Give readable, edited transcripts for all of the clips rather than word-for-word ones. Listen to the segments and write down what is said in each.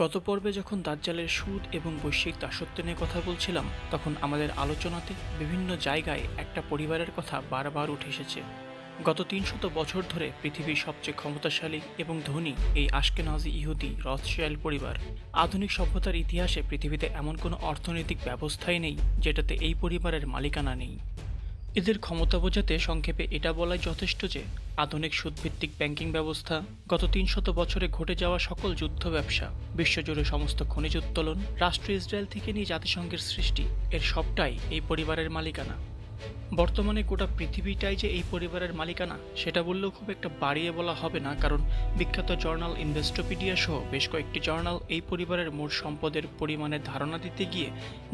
গত পর্বে যখন দাজ্জালের সুদ এবং বৈশ্বিক দাসত্ব নিয়ে কথা বলছিলাম, তখন আমাদের আলোচনাতে বিভিন্ন জায়গায় একটা পরিবারের কথা বারবার উঠে এসেছে। গত ৩০০ বছর ধরে পৃথিবীর সবচেয়ে ক্ষমতাশালী এবং ধনী এই আশকেনাজি ইহুদি রথশাইল্ড পরিবার। আধুনিক সভ্যতার ইতিহাসে পৃথিবীতে এমন কোনো অর্থনৈতিক ব্যবস্থাই নেই যেটাতে এই পরিবারের মালিকানা নেই। এদের ক্ষমতা বোঝাতে সংক্ষেপে এটা বলাই যথেষ্ট যে আধুনিক সুদভিত্তিক ব্যাংকিং ব্যবস্থা, গত ৩০০ বছরে ঘটে যাওয়া সকল যুদ্ধ ব্যবসা, বিশ্বজুড়ে সমস্ত খনিজ উত্তোলন, রাষ্ট্র ইসরায়েল থেকে নিয়ে জাতিসংঘের সৃষ্টি, এর সবটাই এই পরিবারের মালিকানা। বর্তমানে গোটা পৃথিবীটাই যে এই পরিবারের মালিকানা সেটা বললেও খুব একটা বাড়িয়ে বলা হবে না, কারণ বিখ্যাত জার্নাল ইনভেস্টোপিডিয়া সহ বেশ কয়েকটি জার্নাল এই পরিবারের মোট সম্পদের পরিমাণের ধারণা দিতে গিয়ে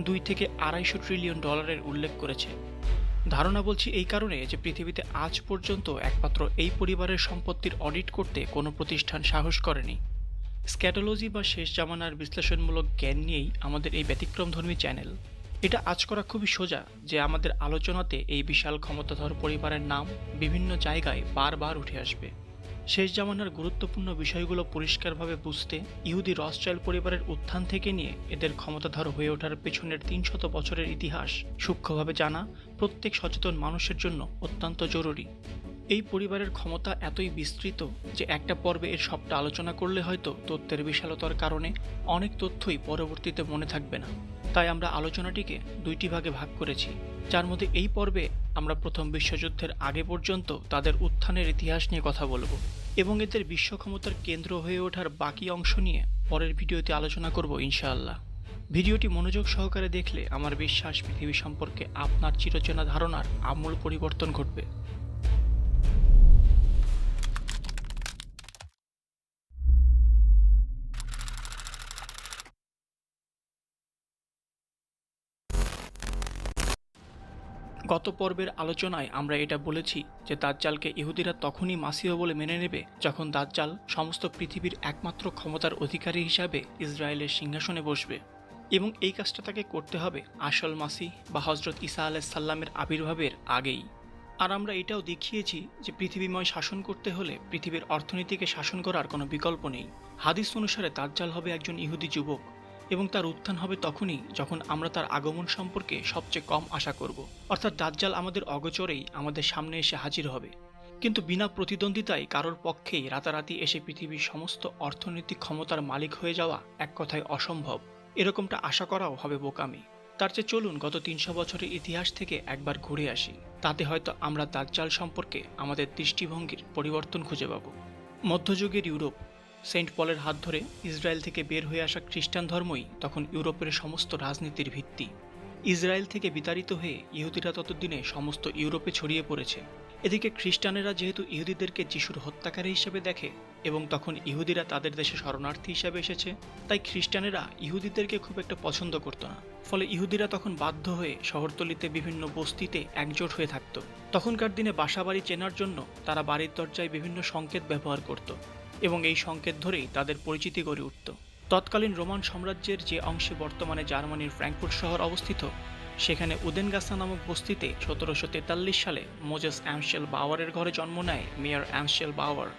২ থেকে ২৫০ ট্রিলিয়ন ডলারের উল্লেখ করেছে। ধারণা বলছি এই কারণে যে পৃথিবীতে আজ পর্যন্ত একমাত্র এই পরিবারের সম্পত্তির অডিট করতে কোনো প্রতিষ্ঠান সাহস করেনি। স্ক্যাটোলজি বা শেষ জামানার বিশ্লেষণমূলক জ্ঞান নিয়েই আমাদের এই ব্যতিক্রমধর্মী চ্যানেল। এটা আজ করা খুবই সোজা যে আমাদের আলোচনাতে এই বিশাল ক্ষমতাধর পরিবারের নাম বিভিন্ন জায়গায় বারবার উঠে আসবে। শেষ জামানার গুরুত্বপূর্ণ বিষয়গুলো পরিষ্কারভাবে বুঝতে ইহুদি রথশাইল্ড পরিবারের উত্থান থেকে নিয়ে এদের ক্ষমতাধর হয়ে ওঠার পেছনের ৩০০ বছরের ইতিহাস সূক্ষ্মভাবে জানা প্রত্যেক সচেতন মানুষের জন্য অত্যন্ত জরুরি। এই পরিবারের ক্ষমতা এতই বিস্তৃত যে একটা পর্বে এর সবটা আলোচনা করলে হয়তো তথ্যের বিশালতার কারণে অনেক তথ্যই পরবর্তীতে মনে থাকবে না। তাই আমরা আলোচনাটিকে ২টি ভাগে ভাগ করেছি, যার মধ্যে এই পর্বে আমরা প্রথম বিশ্বযুদ্ধের আগে পর্যন্ত তাদের উত্থানের ইতিহাস নিয়ে কথা বলবো এবং এদের বিশ্ব ক্ষমতার কেন্দ্র হয়ে ওঠার বাকি অংশ নিয়ে পরের ভিডিওতে আলোচনা করব ইনশাআল্লাহ। ভিডিওটি মনোযোগ সহকারে দেখলে আমার বিশ্বাস পৃথিবী সম্পর্কে আপনার চিরচেনা ধারণার আমূল পরিবর্তন ঘটবে। গত পর্বের আলোচনায় আমরা এটা বলেছি যে দাজ্জালকে ইহুদিরা তখনই মাসিহ বলে মেনে নেবে যখন দাজ্জাল সমস্ত পৃথিবীর একমাত্র ক্ষমতার অধিকারী হিসাবে ইসরায়েলের সিংহাসনে বসবে, এবং এই কাজটা তাকে করতে হবে আসল মাসিহ বা হজরত ঈসা আলাইসাল্লামের আবির্ভাবের আগেই। আর আমরা এটাও দেখিয়েছি যে পৃথিবীময় শাসন করতে হলে পৃথিবীর অর্থনীতিকে শাসন করার কোনো বিকল্প নেই। হাদিস অনুসারে দাজ্জাল হবে একজন ইহুদি যুবক এবং তার উত্থান হবে তখনই যখন আমরা তার আগমন সম্পর্কে সবচেয়ে কম আশা করব। অর্থাৎ দাজ্জাল আমাদের অগোচরেই আমাদের সামনে এসে হাজির হবে, কিন্তু বিনা প্রতিদ্বন্দ্বিতায় কারোর পক্ষেই রাতারাতি এসে পৃথিবীর সমস্ত অর্থনৈতিক ক্ষমতার মালিক হয়ে যাওয়া এক কথায় অসম্ভব। এরকমটা আশা করাও হবে বোকামি। তার চেয়ে চলুন গত ৩০০ বছরের ইতিহাস থেকে একবার ঘুরে আসি, তাতে হয়তো আমরা দাজ্জাল সম্পর্কে আমাদের দৃষ্টিভঙ্গির পরিবর্তন খুঁজে পাব। মধ্যযুগের ইউরোপ, সেন্ট পলের হাত ধরে ইসরায়েল থেকে বের হয়ে আসা খ্রিস্টান ধর্মই তখন ইউরোপের সমস্ত রাজনীতির ভিত্তি। ইসরায়েল থেকে বিতাড়িত হয়ে ইহুদিরা ততদিনে সমস্ত ইউরোপে ছড়িয়ে পড়েছে। এদিকে খ্রিস্টানেরা যেহেতু ইহুদিদেরকে যিশুর হত্যাকারী হিসেবে দেখে এবং তখন ইহুদিরা তাদের দেশে শরণার্থী হিসাবে এসেছে, তাই খ্রিস্টানেরা ইহুদিদেরকে খুব একটা পছন্দ করত না। ফলে ইহুদিরা তখন বাধ্য হয়ে শহরতলিতে বিভিন্ন বস্তিতে একজোট হয়ে থাকত। তখনকার দিনে বাসাবাড়ি চেনার জন্য তারা বাড়ির দরজায় বিভিন্ন সংকেত ব্যবহার করত এবং এই সংকেত ধরেই তাদের পরিচিতি গড়ে উঠত। তৎকালীন রোমান সাম্রাজ্যের যে অংশে বর্তমানে জার্মানির ফ্র্যাঙ্কফুর্ট শহর অবস্থিত, সেখানে উদেনগাসা নামক বস্তিতে ১৭৪৩ সালে মোজেস অ্যামশেল বাওয়ারের ঘরে জন্ম নেয় মেয়র অ্যামশেল বাওয়ার।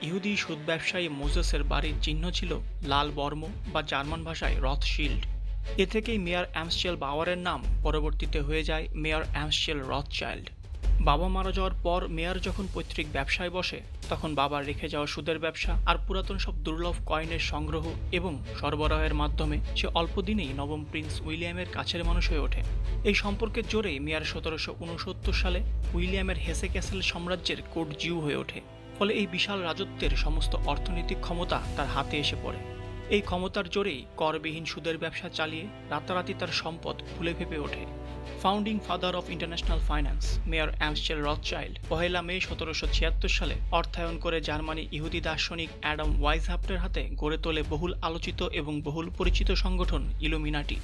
ইহুদি সুদ ব্যবসায়ী মোজেসের বাড়ির চিহ্ন ছিল লাল বর্ম বা জার্মান ভাষায় রথশিল্ড। এ থেকেই মেয়র অ্যামশেল বাওয়ারের নাম পরবর্তীতে হয়ে যায় মেয়র অ্যামশেল রথশাইল্ড। বাবা মারা যাওয়ার পর মেয়র যখন পৈতৃক ব্যবসায় বসে, তখন বাবার রেখে যাওয়া সুদের ব্যবসা আর পুরাতন সব দুর্লভ কয়েনের সংগ্রহ এবং সরবরাহের মাধ্যমে সে অল্প দিনেই নবম প্রিন্স উইলিয়ামের কাছের মানুষ হয়ে ওঠে। এই সম্পর্কের জোরেই মেয়র ১৭৬৯ সালে উইলিয়ামের হেসে ক্যাসেল সাম্রাজ্যের কোর্ট জিউ হয়ে ওঠে। ফলে এই বিশাল রাজত্বের সমস্ত অর্থনৈতিক ক্ষমতা তার হাতে এসে পড়ে। এই ক্ষমতার জোরেই করবিহীন সুদের ব্যবসা চালিয়ে রাতারাতি তার সম্পদ ফুলে ফেঁপে ওঠে। Founding father of international finance Mayer Amschel Rothschild ১ May ১৭৭৬ সালে অর্থায়ন করে জার্মানি ইহুদি দার্শনিক অ্যাডাম ওয়াইজহাফটের হাতে গড়ে তোলে বহুল আলোচিত এবং বহুল পরিচিত সংগঠন ইলুমিনাটি।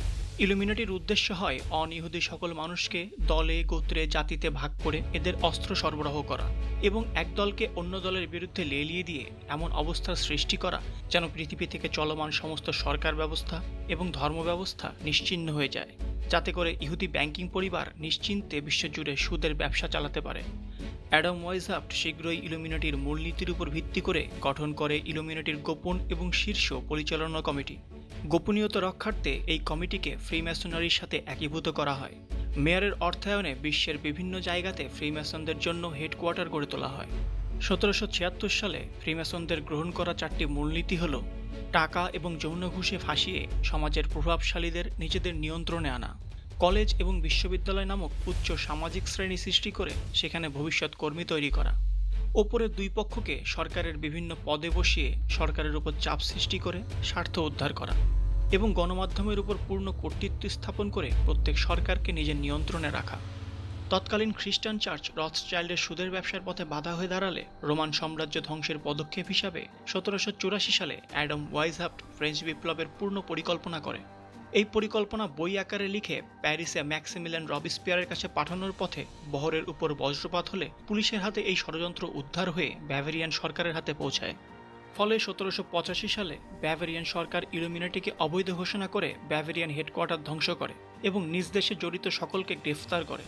ইলুমিনাটির উদ্দেশ্য হয় অন-ইহুদি সকল মানুষকে দলে, গোত্রে, জাতিতে ভাগ করে এদের অস্ত্র সরবরাহ করা এবং এক দলকে অন্য দলের বিরুদ্ধে লেলিয়ে দিয়ে এমন অবস্থার সৃষ্টি করা যেন পৃথিবী থেকে চলমান সমস্ত সরকার ব্যবস্থা এবং ধর্ম ব্যবস্থা নিশ্চিহ্ন হয়ে যায়, যাতে করে ইহুদি ব্যাংকিং পরিবার নিশ্চিন্তে বিশ্বজুড়ে সুদের ব্যবসা চালাতে পারে। অ্যাডাম ওয়াইজহাফট শীঘ্রই ইলুমিনাটির মূলনীতির উপর ভিত্তি করে গঠন করে ইলুমিনাটির গোপন এবং শীর্ষ পরিচালনা কমিটি। গোপনীয়তা রক্ষার্থে এই কমিটিকে ফ্রিম্যাসনারির সাথে একীভূত করা হয়। মেয়রের অর্থায়নে বিশ্বের বিভিন্ন জায়গাতে ফ্রিম্যাসনদের জন্য হেডকোয়ার্টার গড়ে তোলা হয়। 1776 সালে ফ্রিম্যাসনদের গ্রহণ করা 4টি মূলনীতি হল: টাকা এবং যৌন ঘুষে ফাঁসিয়ে সমাজের প্রভাবশালীদের নিজেদের নিয়ন্ত্রণে আনা, কলেজ এবং বিশ্ববিদ্যালয় নামক উচ্চ সামাজিক শ্রেণী সৃষ্টি করে সেখানে ভবিষ্যৎ কর্মী তৈরি করা, ওপরের দুই পক্ষকে সরকারের বিভিন্ন পদে বসিয়ে সরকারের উপর চাপ সৃষ্টি করে স্বার্থ উদ্ধার করা, এবং গণমাধ্যমের উপর পূর্ণ কর্তৃত্ব স্থাপন করে প্রত্যেক সরকারকে নিজের নিয়ন্ত্রণে রাখা। তৎকালীন খ্রিস্টান চার্চ রথসচাইল্ডের সুদের ব্যবসার পথে বাধা হয়ে দাঁড়ালে রোমান সাম্রাজ্য ধ্বংসের পদক্ষেপ হিসাবে 1784 সালে অ্যাডাম ওয়াইজহাফট ফ্রেঞ্চ বিপ্লবের পূর্ণ পরিকল্পনা করে। এই পরিকল্পনা বই আকারে লিখে প্যারিসে ম্যাক্সিমিলিয়ান রবিসপিয়ারের কাছে পাঠানোর পথে বহরের উপর বজ্রপাত হলে পুলিশের হাতে এই ষড়যন্ত্র উদ্ধার হয়ে ব্যাভেরিয়ান সরকারের হাতে পৌঁছায়। ফলে 1785 সালে ব্যাভেরিয়ান সরকার ইলুমিনাটিকে অবৈধ ঘোষণা করে ব্যাভেরিয়ান হেডকোয়ার্টার ধ্বংস করে এবং নিজ দেশে জড়িত সকলকে গ্রেফতার করে।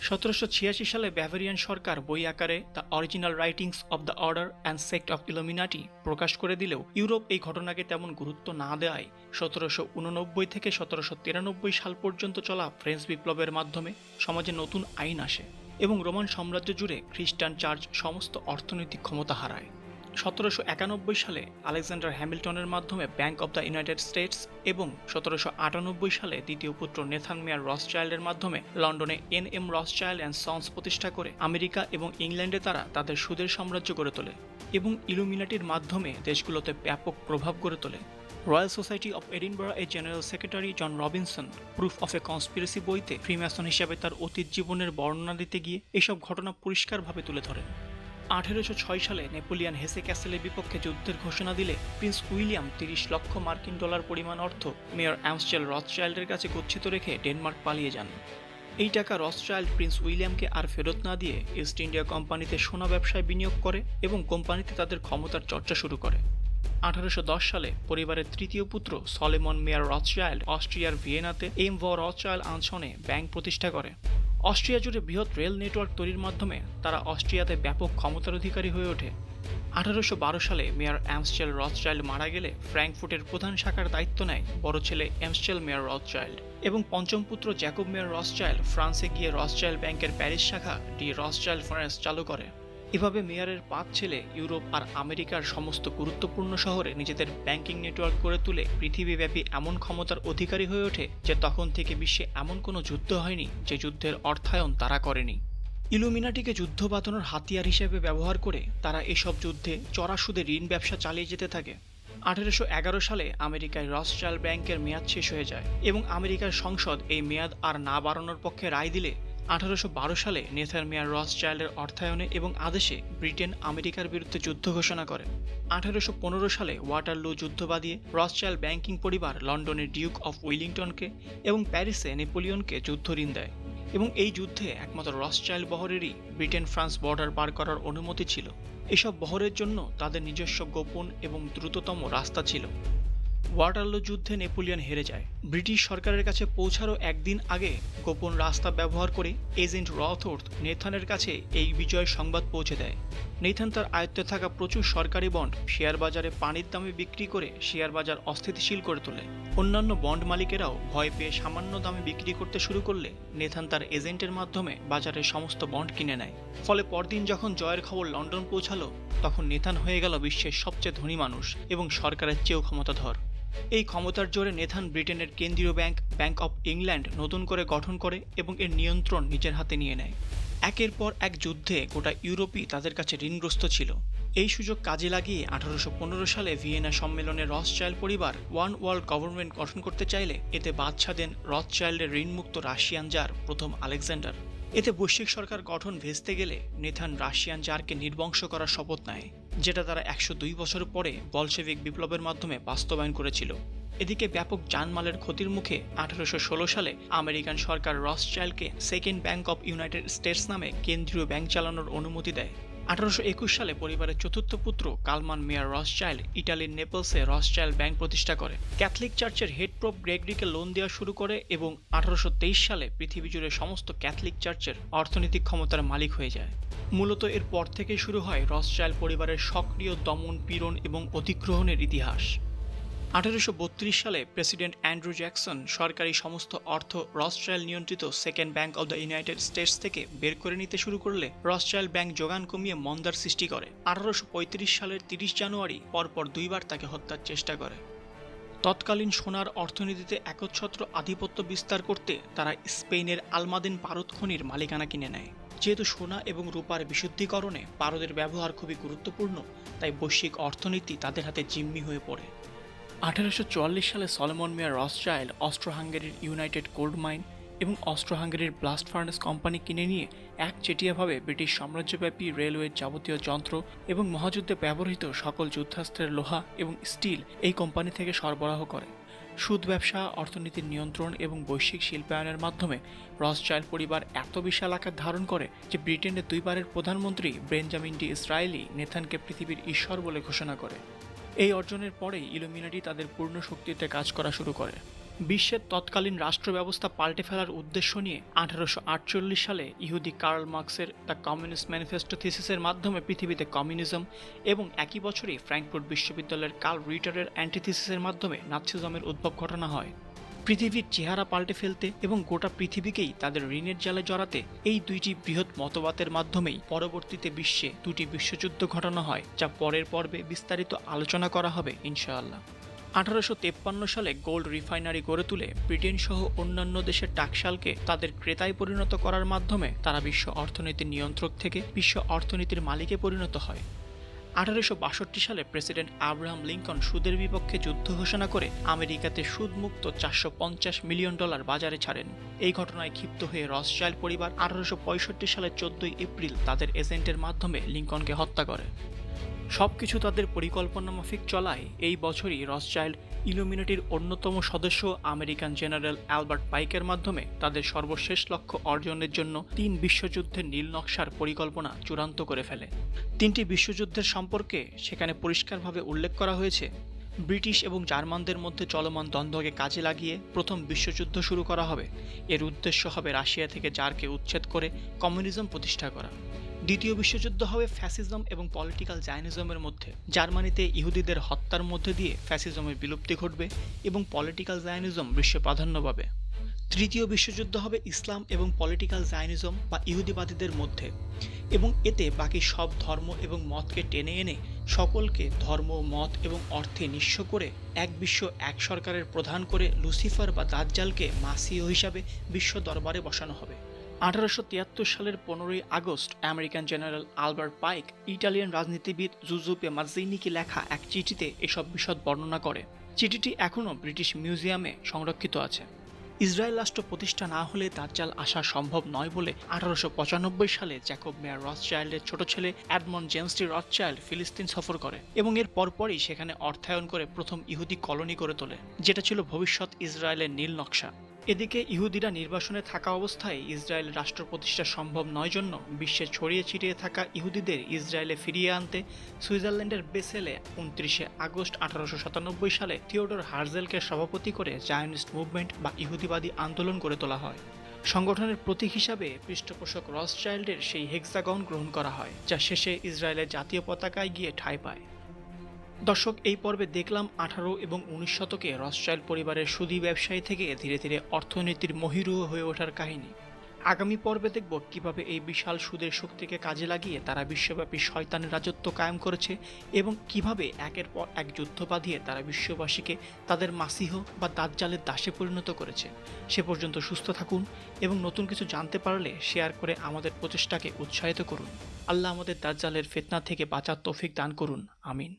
1786 সালে ব্যাভেরিয়ান সরকার বই আকারে the original writings of the order and sect of Illuminati প্রকাশ করে দিলেও ইউরোপ এই ঘটনাকে তেমন গুরুত্ব না দেওয়ায় 1789 থেকে 1793 সাল পর্যন্ত চলা ফ্রেঞ্চ বিপ্লবের মাধ্যমে সমাজে নতুন আইন আসে এবং রোমান সাম্রাজ্য জুড়ে খ্রিস্টান চার্চ সমস্ত অর্থনৈতিক ক্ষমতা হারায়। 1791 সালে আলেকজান্ডার হ্যামিল্টনের মাধ্যমে bank of the United states এবং 1798 সালে দ্বিতীয় পুত্র নেথান মেয়ার রথসচাইল্ডের মাধ্যমে লন্ডনে এন.এম. রথসচাইল্ড অ্যান্ড সন্স প্রতিষ্ঠা করে আমেরিকা এবং ইংল্যান্ডে তারা তাদের সুদের সাম্রাজ্য গড়ে তোলে এবং ইলুমিনাটির মাধ্যমে দেশগুলোতে ব্যাপক প্রভাব গড়ে তোলে। রয়্যাল সোসাইটি অফ এডিনবরা এর general secretary John Robinson proof of a conspiracy বইতে ফ্রিম্যাসন হিসাবে তার অতীত জীবনের বর্ণনা দিতে গিয়ে এসব ঘটনা পরিষ্কারভাবে তুলে ধরেন। 1806 সালে নেপোলিয়ান হেসে ক্যাসেলের বিপক্ষে যুদ্ধের ঘোষণা দিলে প্রিন্স উইলিয়াম 30 লক্ষ মার্কিন ডলার পরিমাণ অর্থ মেয়র অ্যামস্টেল রথসচাইল্ডের কাছে গচ্ছিত রেখে ডেনমার্ক পালিয়ে যান। এই টাকা রথসচাইল্ড প্রিন্স উইলিয়ামকে আর ফেরত না দিয়ে ইস্ট ইন্ডিয়া কোম্পানিতে সোনা ব্যবসায় বিনিয়োগ করে এবং কোম্পানিতে তাদের ক্ষমতার চর্চা শুরু করে। 1810 সালে পরিবারের তৃতীয় পুত্র সলেমন মেয়ার রথসচাইল্ড অস্ট্রিয়ার ভিয়েনাতে এম ভ রথসচাইল্ড আনসনে ব্যাংক প্রতিষ্ঠা করে। অস্ট্রিয়া জুড়ে বৃহৎ রেল নেটওয়ার্ক তৈরির মাধ্যমে তারা অস্ট্রিয়াতে ব্যাপক ক্ষমতার অধিকারী হয়ে ওঠে। 1812 সালে মেয়র অ্যামস্টেল রথসচাইল্ড মারা গেলে ফ্র্যাঙ্কফুর্টের প্রধান শাখার দায়িত্ব নেয় বড় ছেলে অ্যামস্টেল মেয়র রথসচাইল্ড এবং পঞ্চম পুত্র জ্যাকব মেয়র রথসচাইল্ড ফ্রান্সে গিয়ে রথসচাইল্ড ব্যাংকের প্যারিস শাখা ডি রথসচাইল্ড ফ্রান্স চালু করে। এভাবে মেয়রের 5 ছেলে ইউরোপ আর আমেরিকার সমস্ত গুরুত্বপূর্ণ শহরে নিজেদের ব্যাংকিং নেটওয়ার্ক গড়ে তুলে পৃথিবীব্যাপী এমন ক্ষমতার অধিকারী হয়ে ওঠে যে তখন থেকে বিশ্বে এমন কোনো যুদ্ধ হয়নি যে যুদ্ধের অর্থায়ন তারা করেনি। ইলুমিনাটিকে যুদ্ধ বাঁধানোর হাতিয়ার হিসেবে ব্যবহার করে তারা এসব যুদ্ধে চড়া সুদে ঋণ ব্যবসা চালিয়ে যেতে থাকে। 1811 সালে আমেরিকায় রথসচাইল্ড ব্যাংকের মেয়াদ শেষ হয়ে যায় এবং আমেরিকার সংসদ এই মেয়াদ আর না বাড়ানোর পক্ষে রায় দিলে 1812 সালে নেথান মেয়ার রথসচাইল্ডের অর্থায়নে এবং আদেশে ব্রিটেন আমেরিকার বিরুদ্ধে যুদ্ধ ঘোষণা করে। 1815 সালে ওয়াটারলু যুদ্ধ বাদিয়ে রথসচাইল্ড ব্যাংকিং পরিবার লন্ডনের ডিউক অফ উইলিংটনকে এবং প্যারিসে নেপোলিয়নকে যুদ্ধ ঋণ দেয় এবং এই যুদ্ধে একমাত্র রথসচাইল্ড বহরেরই ব্রিটেন ফ্রান্স বর্ডার পার করার অনুমতি ছিল। এসব বহরের জন্য তাদের নিজস্ব গোপন এবং দ্রুততম রাস্তা ছিল। ওয়াটারলু যুদ্ধে নেপোলিয়ন হেরে যায়। ব্রিটিশ সরকারের কাছে পৌঁছারও একদিন আগে গোপন রাস্তা ব্যবহার করে এজেন্ট রথওর্থ নেথানের কাছে এই বিজয়ের সংবাদ পৌঁছে দেয়। নেথান তার আয়ত্তে থাকা প্রচুর সরকারি বন্ড শেয়ার বাজারে পানির দামে বিক্রি করে শেয়ার বাজার অস্থিতিশীল করে তোলে। অন্যান্য বন্ড মালিকেরাও ভয় পেয়ে সামান্য দামে বিক্রি করতে শুরু করলে নেথান তার এজেন্টের মাধ্যমে বাজারের সমস্ত বন্ড কিনে নেয়। ফলে পরদিন যখন জয়ের খবর লন্ডন পৌঁছালো তখন নেথান হয়ে গেল বিশ্বের সবচেয়ে ধনী মানুষ এবং সরকারের চেয়েও ক্ষমতাধর। এই ক্ষমতার জোরে নেথান ব্রিটেনের কেন্দ্রীয় ব্যাংক ব্যাংক অব ইংল্যান্ড নতুন করে গঠন করে এবং এর নিয়ন্ত্রণ নিজের হাতে নিয়ে নেয়। একের পর এক যুদ্ধে গোটা ইউরোপই তাদের কাছে ঋণগ্রস্ত ছিল। এই সুযোগ কাজে লাগিয়ে 1815 সালে ভিয়েনা সম্মেলনে রথসচাইল্ড পরিবার ওয়ান ওয়ার্ল্ড গভর্নমেন্ট গঠন করতে চাইলে এতে বাদশা দেন রথসচাইল্ডের ঋণমুক্ত রাশিয়ান জার প্রথম আলেকজান্ডার। এতে বৈশ্বিক সরকার গঠন ভেস্তে গেলে নেথান রাশিয়ান জারকে নির্বংশ করার শপথ নেয়, যেটা তারা 102 বছর পরে বলশেভিক বিপ্লবের মাধ্যমে বাস্তবায়ন করেছিল। এদিকে ব্যাপক জানমালের ক্ষতির মুখে 1816 সালে আমেরিকান সরকার রথসচাইল্ডকে second bank of United States নামে কেন্দ্রীয় ব্যাংক চালানোর অনুমতি দেয় 1821 সালে পরিবারের চতুর্থ পুত্র কালমান মেয়ার রসচাইল্ড ইটালির নেপলসে রসচাইল্ড ব্যাংক প্রতিষ্ঠা করে, ক্যাথলিক চার্চের হেড পোপ গ্রেগরিকে লোন দেওয়া শুরু করে এবং 1823 সালে পৃথিবী জুড়ে সমস্ত ক্যাথলিক চার্চের অর্থনৈতিক ক্ষমতার মালিক হয়ে যায়। মূলত এর পর থেকেই শুরু হয় রসচাইল্ড পরিবারের সক্রিয় দমন, পীড়ন এবং অধিগ্রহণের ইতিহাস। 1832 সালে প্রেসিডেন্ট অ্যান্ড্রু জ্যাকসন সরকারি সমস্ত অর্থ রসচাইল্ড নিয়ন্ত্রিত second bank of the United states থেকে বের করে নিতে শুরু করলে রসচাইল্ড ব্যাংক যোগান কমিয়ে মন্দার সৃষ্টি করে। 1835 সালের 30 জানুয়ারি পরপর দুইবার তাকে হত্যার চেষ্টা করে। তৎকালীন সোনার অর্থনীতিতে একচ্ছত্র আধিপত্য বিস্তার করতে তারা স্পেনের আলমাদিন পারদ খনির মালিকানা কিনে নেয়। যেহেতু সোনা এবং রূপার বিশুদ্ধীকরণে পারদের ব্যবহার খুবই গুরুত্বপূর্ণ, তাই বৈশ্বিক অর্থনীতি তাদের হাতে জিম্মি হয়ে পড়ে। 1844 সালে সলোমন মেয়ার রসচাইল্ড অস্ট্রো হাঙ্গেরির ইউনাইটেড গোল্ড মাইন এবং অস্ট্রো হাঙ্গেরির ব্লাস্ট ফার্নেস কোম্পানি কিনে নিয়ে একচেটিয়াভাবে ব্রিটিশ সাম্রাজ্যব্যাপী রেলওয়ের যাবতীয় যন্ত্র এবং মহাযুদ্ধে ব্যবহৃত সকল যুদ্ধাস্ত্রের লোহা এবং স্টিল এই কোম্পানি থেকে সরবরাহ করে। সুদ ব্যবসা, অর্থনীতির নিয়ন্ত্রণ এবং বৈশ্বিক শিল্পায়নের মাধ্যমে রসচাইল্ড পরিবার এত বিশাল আকার ধারণ করে যে ব্রিটেনের দুইবারের প্রধানমন্ত্রী বেঞ্জামিন ডিসরায়েলি নেথানকে পৃথিবীর ঈশ্বর বলে ঘোষণা করে। এই অর্জনের পরেই ইলুমিনাটি তাদের পূর্ণ শক্তিতে কাজ করা শুরু করে। বিশ্বের তৎকালীন রাষ্ট্র ব্যবস্থা পাল্টে ফেলার উদ্দেশ্য নিয়ে 1848 সালে ইহুদি কার্ল মার্কসের দ্য কমিউনিস্ট ম্যানিফেস্টো থিসিসের মাধ্যমে পৃথিবীতে কমিউনিজম এবং একই বছরই ফ্র্যাঙ্কফুর্ট বিশ্ববিদ্যালয়ের কার্ল রিটারের অ্যান্টিথিসিসের মাধ্যমে নাৎসিজমের উদ্ভব ঘটানো হয়। পৃথিবীর চেহারা পাল্টে ফেলতে এবং গোটা পৃথিবীকেই তাদের ঋণের জালে জড়াতে এই দুইটি বৃহৎ মতবাদের মাধ্যমেই পরবর্তীতে বিশ্বে দুটি বিশ্বযুদ্ধ ঘটানো হয়, যা পরের পর্বে বিস্তারিত আলোচনা করা হবে ইনশাআল্লাহ। 1853 সালে গোল্ড রিফাইনারি গড়ে তুলে ব্রিটেন সহ অন্যান্য দেশের টাকশালকে তাদের ক্রেতায় পরিণত করার মাধ্যমে তারা বিশ্ব অর্থনীতির নিয়ন্ত্রক থেকে বিশ্ব অর্থনীতির মালিকে পরিণত হয়। 1862 সালে প্রেসিডেন্ট আব্রাহাম লিঙ্কন সুদের বিপক্ষে যুদ্ধ ঘোষণা করে আমেরিকাতে সুদমুক্ত $450 মিলিয়ন বাজারে ছাড়েন। এই ঘটনায় ক্ষিপ্ত হয়ে রসচাইল্ড পরিবার 1865 সালের 14 এপ্রিল তাদের এজেন্টের মাধ্যমে লিঙ্কনকে হত্যা করে। সবকিছু তাদের পরিকল্পনা মাফিক চলায় এই বছরই রসচাইল্ড ইলুমিনাটির অন্যতম সদস্য আমেরিকান জেনারেল অ্যালবার্ট পাইকের মাধ্যমে তাদের সর্বশেষ লক্ষ্য অর্জনের জন্য 3 বিশ্বযুদ্ধের নীল নকশার পরিকল্পনা চূড়ান্ত করে ফেলে। 3টি বিশ্বযুদ্ধের সম্পর্কে সেখানে পরিষ্কারভাবে উল্লেখ করা হয়েছে। ব্রিটিশ এবং জার্মানদের মধ্যে চলমান দ্বন্দ্বকে কাজে লাগিয়ে প্রথম বিশ্বযুদ্ধ শুরু করা হবে। এর উদ্দেশ্য হবে রাশিয়া থেকে জারকে উচ্ছেদ করে কমিউনিজম প্রতিষ্ঠা করা। দ্বিতীয় বিশ্বযুদ্ধ হবে ফ্যাসিজম এবং পলিটিক্যাল জায়নিজমের মধ্যে। জার্মানিতে ইহুদিদের হত্যার মধ্যে দিয়ে ফ্যাসিজমের বিলুপ্তি ঘটবে এবং পলিটিক্যাল জায়নিজম বিশ্বে প্রাধান্য পাবে। তৃতীয় বিশ্বযুদ্ধ হবে ইসলাম এবং পলিটিক্যাল জায়নিজম বা ইহুদিবাদীদের মধ্যে, এবং এতে বাকি সব ধর্ম এবং মতকে টেনে এনে সকলকে ধর্ম, মত এবং অর্থে নিঃস্ব করে এক বিশ্ব, এক সরকারের প্রধান করে লুসিফার বা দাজ্জালকে মাসিহ হিসাবে বিশ্ব দরবারে বসানো হবে। 1873 সালের 15 আগস্ট আমেরিকান জেনারেল আলবার্ট পাইক ইটালিয়ান রাজনীতিবিদ জুজুপে মাজ্জিনিকে লেখা এক চিঠিতে এসব বিশদ বর্ণনা করে। চিঠিটি এখনও ব্রিটিশ মিউজিয়ামে সংরক্ষিত আছে। ইসরায়েল রাষ্ট্র প্রতিষ্ঠা না হলে দাজ্জাল আসা সম্ভব নয় বলে 1895 সালে জ্যাকব মেয়ার রসচাইল্ডের ছোট ছেলে এডমন্ড জেমস ডি রসচাইল্ড ফিলিস্তিন সফর করে এবং এর পরপরই সেখানে অর্থায়ন করে প্রথম ইহুদি কলোনি গড়ে তোলে, যেটা ছিল ভবিষ্যৎ ইসরায়েলের নীল নকশা। এদিকে ইহুদিরা নির্বাসনে থাকা অবস্থায় ইসরায়েল রাষ্ট্র প্রতিষ্ঠা সম্ভব নয় জন্য বিশ্বে ছড়িয়ে ছিটিয়ে থাকা ইহুদিদের ইসরায়েলে ফিরিয়ে আনতে সুইজারল্যান্ডের বেসেলে 29 আগস্ট 1897 সালে থিওডর হার্জেলকে সভাপতি করে জায়নিস্ট মুভমেন্ট বা ইহুদিবাদী আন্দোলন গড়ে তোলা হয়। সংগঠনের প্রতীক হিসাবে পৃষ্ঠপোষক রসচাইল্ডের সেই হেক্সাগন গ্রহণ করা হয়, যা শেষে ইসরায়েলের জাতীয় পতাকায় গিয়ে ঠাঁই পায়। দর্শক, এই পর্বে দেখলাম 18 এবং 19 শতকে রসচাইল্ড পরিবারের সুদী ব্যবসায়ী থেকে ধীরে ধীরে অর্থনীতির মহিরুহ হয়ে ওঠার কাহিনী। আগামী পর্বে দেখব কিভাবে এই বিশাল সুদের শক্তিকে কাজে লাগিয়ে তারা বিশ্বব্যাপী শয়তানের রাজত্ব কায়েম করেছে এবং কিভাবে একের পর এক যুদ্ধ বাঁধিয়ে তারা বিশ্ববাসীকে তাদের মাসিহ বা দাজ্জালের দাসে পরিণত করেছে। সে পর্যন্ত সুস্থ থাকুন এবং নতুন কিছু জানতে পারলে শেয়ার করে আমাদের প্রচেষ্টাকে উৎসাহিত করুন। আল্লাহ আমাদের দাজ্জালের ফিতনা থেকে বাঁচার তৌফিক দান করুন। আমিন।